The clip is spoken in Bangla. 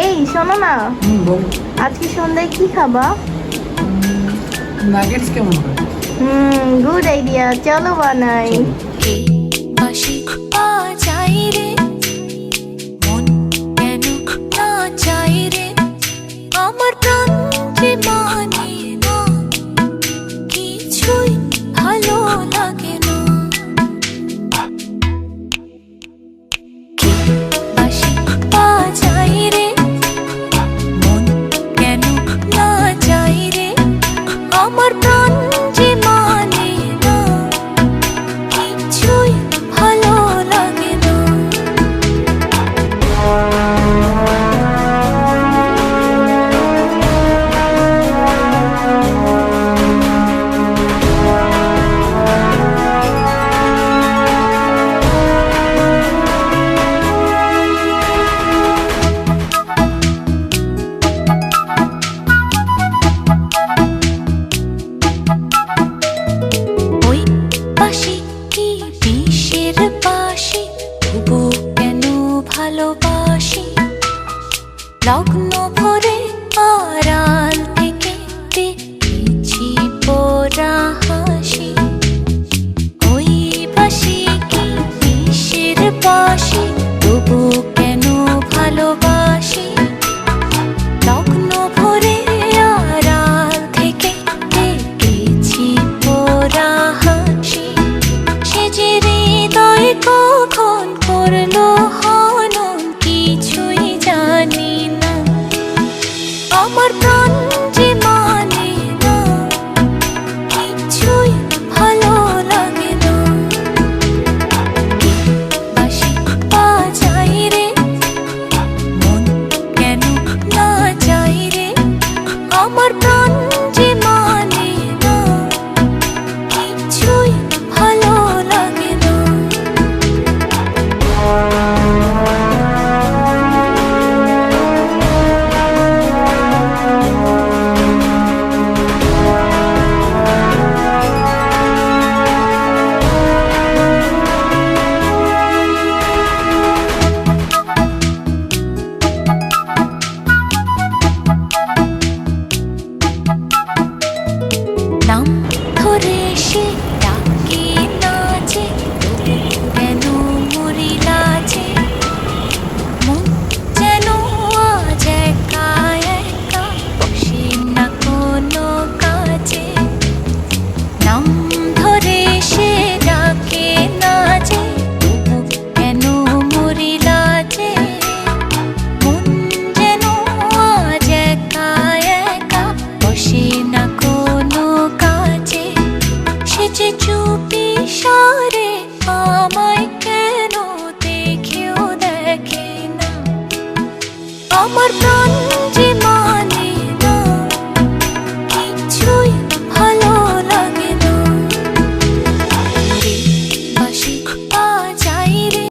এই শোনো না, বল। আজকে সন্ধ্যায় কি খাবা? নাগেটস কেমন হয়? গুড আইডিয়া, চলো বানাই। বাসি বাজাই রে, মন কেন না চাই রে, আমার প্রাণ যে মানে না, কিছুই ভালো লাগে না। বাসি বাজাই রে, মন কেন না চাই রে, আমার প্রাণ যে মানে না, কিছুই ভালো লাগে না। ওই বাঁশি কি বিষের বাঁশি, তবু কেন ভালোবাসি, লগ্ন